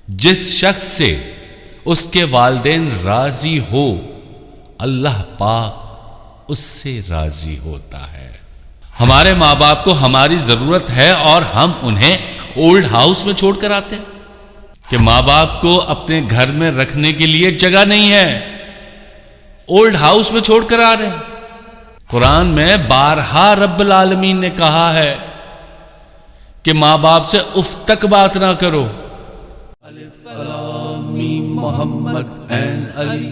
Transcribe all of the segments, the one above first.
جس شخص سے اس کے والدین راضی ہو اللہ پاک اس سے راضی ہوتا ہے۔ ہمارے ماں باپ کو ہماری ضرورت ہے اور ہم انہیں اولڈ ہاؤس میں چھوڑ کر آتے ہیں کہ ماں باپ کو اپنے گھر میں رکھنے کے لیے جگہ نہیں ہے، اولڈ ہاؤس میں چھوڑ کر آ رہے ہیں۔ قرآن میں بارہا رب العالمین نے کہا ہے کہ ماں باپ سے اف تک بات نہ کرو۔ الف لام میم محمد این علی۔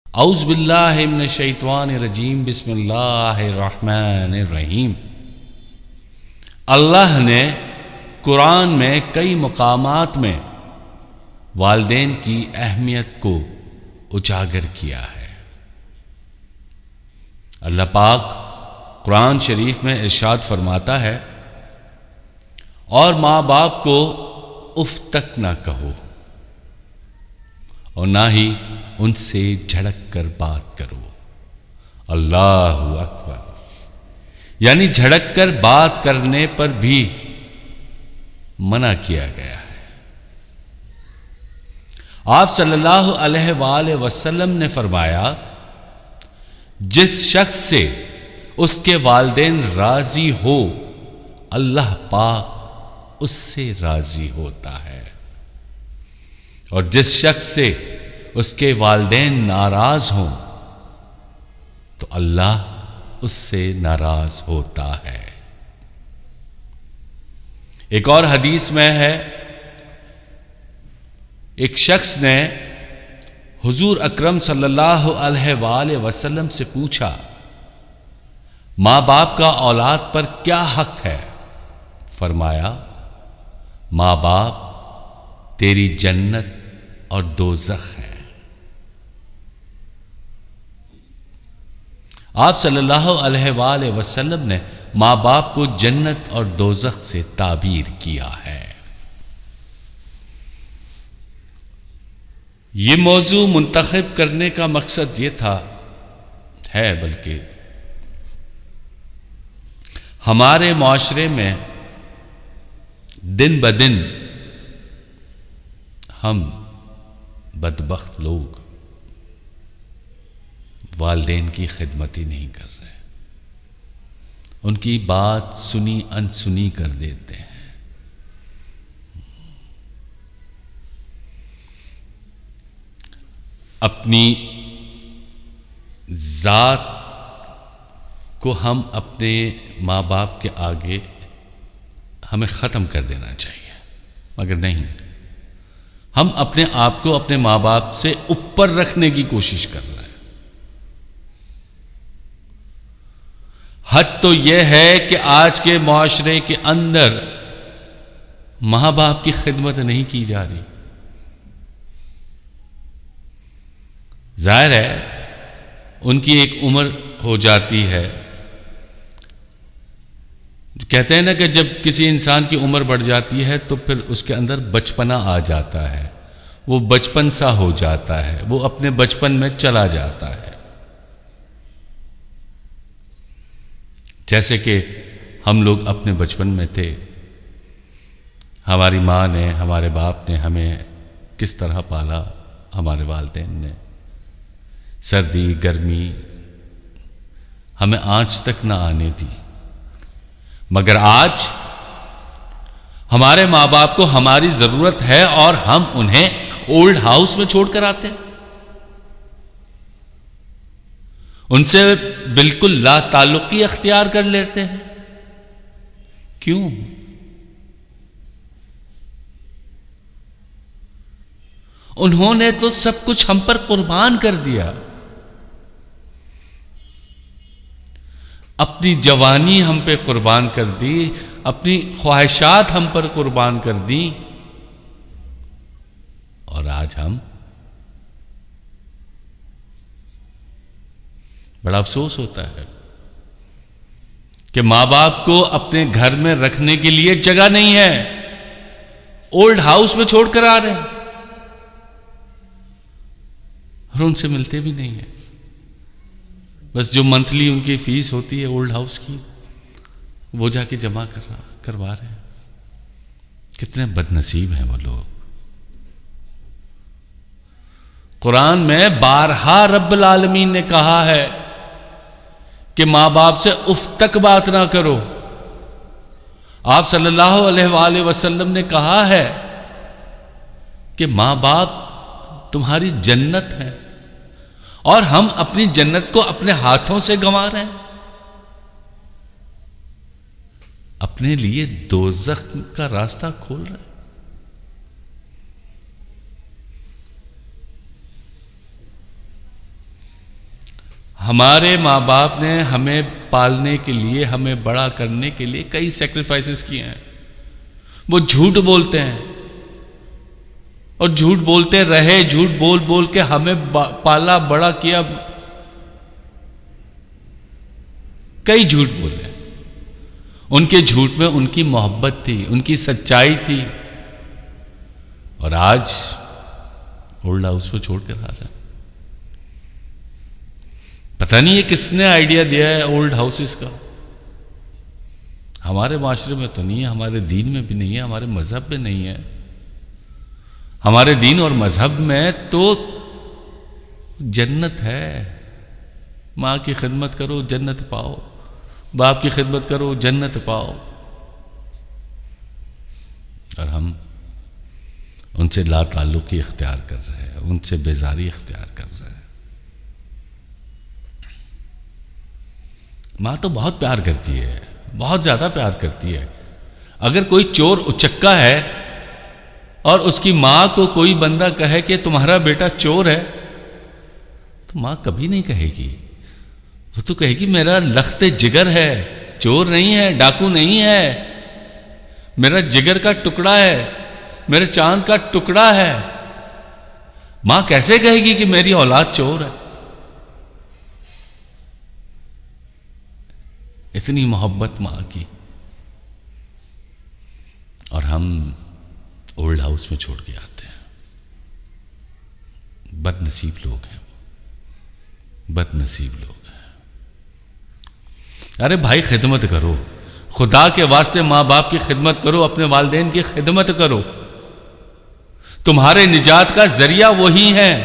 اعوذ باللہ من الشیطان الرجیم، بسم اللہ الرحمن الرحیم۔ اللہ نے قرآن میں کئی مقامات میں والدین کی اہمیت کو اجاگر کیا ہے۔ اللہ پاک قرآن شریف میں ارشاد فرماتا ہے، اور ماں باپ کو اف تک نہ کہو اور نہ ہی ان سے جھڑک کر بات کرو۔ اللہ اکبر، یعنی جھڑک کر بات کرنے پر بھی منع کیا گیا ہے۔ آپ صلی اللہ علیہ وآلہ وسلم نے فرمایا، جس شخص سے اس کے والدین راضی ہو اللہ پاک اس سے راضی ہوتا ہے، اور جس شخص سے اس کے والدین ناراض ہوں تو اللہ اس سے ناراض ہوتا ہے۔ ایک اور حدیث میں ہے، ایک شخص نے حضور اکرم صلی اللہ علیہ وآلہ وسلم سے پوچھا، ماں باپ کا اولاد پر کیا حق ہے؟ فرمایا، ماں باپ تیری جنت اور دوزخ ہے۔ آپ صلی اللہ علیہ وآلہ وسلم نے ماں باپ کو جنت اور دوزخ سے تعبیر کیا ہے۔ یہ موضوع منتخب کرنے کا مقصد یہ تھا بلکہ ہمارے معاشرے میں دن بدن ہم بدبخت لوگ والدین کی خدمت ہی نہیں کر رہے، ان کی بات سنی انسنی کر دیتے ہیں۔ اپنی ذات کو ہم اپنے ماں باپ کے آگے ہمیں ختم کر دینا چاہیے، مگر نہیں، ہم اپنے آپ کو اپنے ماں باپ سے اوپر رکھنے کی کوشش کر رہے ہیں۔ حد تو یہ ہے کہ آج کے معاشرے کے اندر ماں باپ کی خدمت نہیں کی جا رہی۔ ظاہر ہے ان کی ایک عمر ہو جاتی ہے، کہتے ہیں نا کہ جب کسی انسان کی عمر بڑھ جاتی ہے تو پھر اس کے اندر بچپنا آ جاتا ہے، وہ بچپن سا ہو جاتا ہے، وہ اپنے بچپن میں چلا جاتا ہے۔ جیسے کہ ہم لوگ اپنے بچپن میں تھے، ہماری ماں نے، ہمارے باپ نے ہمیں کس طرح پالا، ہمارے والدین نے سردی گرمی ہمیں آنچ تک نہ آنے دی، مگر آج ہمارے ماں باپ کو ہماری ضرورت ہے اور ہم انہیں اولڈ ہاؤس میں چھوڑ کر آتے ہیں، ان سے بالکل لا تعلقی اختیار کر لیتے ہیں۔ کیوں؟ انہوں نے تو سب کچھ ہم پر قربان کر دیا، اپنی جوانی ہم پہ قربان کر دی، اپنی خواہشات ہم پر قربان کر دی، اور آج ہم بڑا افسوس ہوتا ہے کہ ماں باپ کو اپنے گھر میں رکھنے کے لیے جگہ نہیں ہے، اولڈ ہاؤس میں چھوڑ کر آ رہے ہیں اور ان سے ملتے بھی نہیں ہیں۔ بس جو منتھلی ان کی فیس ہوتی ہے اولڈ ہاؤس کی، وہ جا کے جمع کروا رہے ہیں۔ کتنے بد نصیب ہیں وہ لوگ۔ قرآن میں بارہا رب العالمین نے کہا ہے کہ ماں باپ سے اف تک بات نہ کرو. آپ صلی اللہ علیہ وآلہ وسلم نے کہا ہے کہ ماں باپ تمہاری جنت ہے، اور ہم اپنی جنت کو اپنے ہاتھوں سے گنوا رہے ہیں، اپنے لیے دوزخ کا راستہ کھول رہے ہیں. ہمارے ماں باپ نے ہمیں پالنے کے لیے، ہمیں بڑا کرنے کے لیے کئی سیکریفائسز کیے ہیں. وہ جھوٹ بولتے ہیں اور جھوٹ بولتے رہے، جھوٹ بول بول کے ہمیں پالا بڑا کیا. کئی جھوٹ بولے. ان کے جھوٹ میں ان کی محبت تھی، ان کی سچائی تھی، اور آج اولڈ ہاؤس کو چھوڑ کر آ رہے ہیں. پتہ نہیں یہ کس نے آئیڈیا دیا ہے اولڈ ہاؤسز کا. ہمارے معاشرے میں تو نہیں ہے، ہمارے دین میں بھی نہیں ہے، ہمارے مذہب میں نہیں ہے. ہمارے دین اور مذہب میں تو جنت ہے. ماں کی خدمت کرو جنت پاؤ، باپ کی خدمت کرو جنت پاؤ. اور ہم ان سے لا تعلقی اختیار کر رہے ہیں، ان سے بیزاری اختیار کر رہے ہیں. ماں تو بہت پیار کرتی ہے، بہت زیادہ پیار کرتی ہے. اگر کوئی چور اچکا ہے اور اس کی ماں کو کوئی بندہ کہے کہ تمہارا بیٹا چور ہے، تو ماں کبھی نہیں کہے گی. وہ تو کہے گی میرا لخت جگر ہے، چور نہیں ہے، ڈاکو نہیں ہے، میرا جگر کا ٹکڑا ہے، میرے چاند کا ٹکڑا ہے. ماں کیسے کہے گی کہ میری اولاد چور ہے؟ اتنی محبت ماں کی. اور ہم اولڈ ہاؤس میں چھوڑ کے آتے ہیں. بد نصیب لوگ ہیں وہ، بد نصیب لوگ ہیں. ارے بھائی خدمت کرو، خدا کے واسطے ماں باپ کی خدمت کرو، اپنے والدین کی خدمت کرو. تمہارے نجات کا ذریعہ وہی ہیں.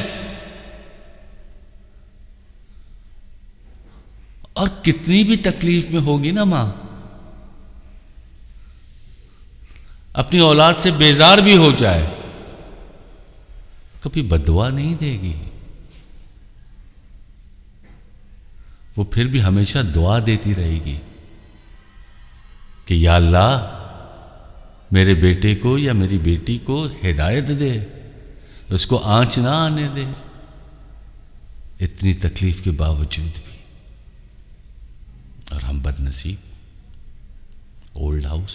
اور کتنی بھی تکلیف میں ہوگی نا ماں، اپنی اولاد سے بیزار بھی ہو جائے، کبھی بددعا نہیں دے گی. وہ پھر بھی ہمیشہ دعا دیتی رہے گی کہ یا اللہ میرے بیٹے کو یا میری بیٹی کو ہدایت دے، اس کو آنچ نہ آنے دے. اتنی تکلیف کے باوجود بھی. اور ہم بد نصیب اولڈ ہاؤس.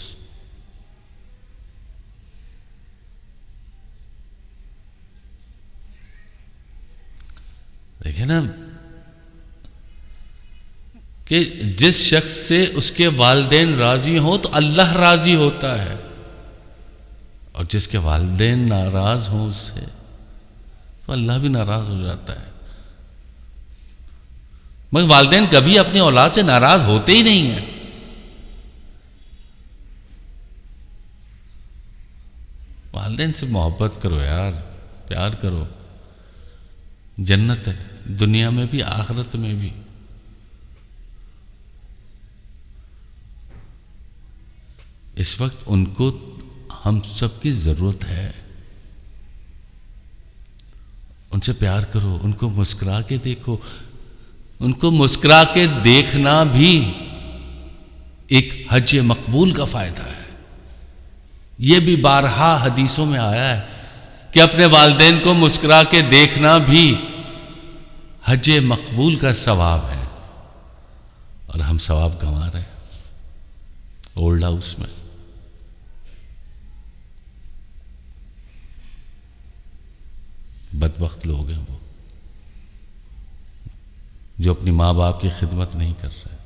دیکھیں نا کہ جس شخص سے اس کے والدین راضی ہوں تو اللہ راضی ہوتا ہے، اور جس کے والدین ناراض ہوں اس سے تو اللہ بھی ناراض ہو جاتا ہے. مگر والدین کبھی اپنی اولاد سے ناراض ہوتے ہی نہیں ہیں. والدین سے محبت کرو یار، پیار کرو. جنت ہے دنیا میں بھی آخرت میں بھی. اس وقت ان کو ہم سب کی ضرورت ہے. ان سے پیار کرو، ان کو مسکرا کے دیکھو. ان کو مسکرا کے دیکھنا بھی ایک حج مقبول کا فائدہ ہے. یہ بھی بارہا حدیثوں میں آیا ہے کہ اپنے والدین کو مسکرا کے دیکھنا بھی حج مقبول کا ثواب ہے. اور ہم ثواب گنوا رہے ہیں اولڈ ہاؤس میں. بدبخت لوگ ہیں وہ جو اپنی ماں باپ کی خدمت نہیں کر رہے.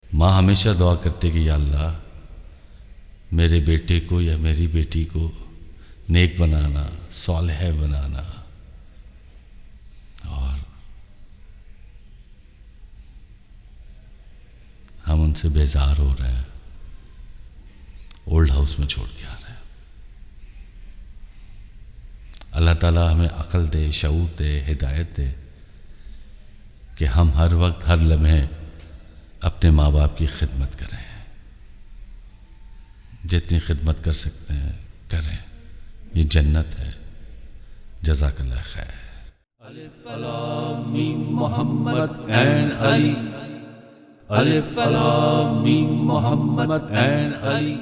ماں ہمیشہ دعا کرتے کہ یا اللہ میرے بیٹے کو یا میری بیٹی کو نیک بنانا، صالح بنانا. اور ہم ان سے بیزار ہو رہے ہیں، اولڈ ہاؤس میں چھوڑ کے آ رہے ہیں. اللہ تعالیٰ ہمیں عقل دے، شعور دے، ہدایت دے کہ ہم ہر وقت ہر لمحے اپنے ماں باپ کی خدمت کریں، جتنی خدمت کر سکتے ہیں کریں، یہ جنت ہے۔ جزاک اللہ خیر۔ الف لام میم محمد عین علی، الف لام میم محمد عین علی۔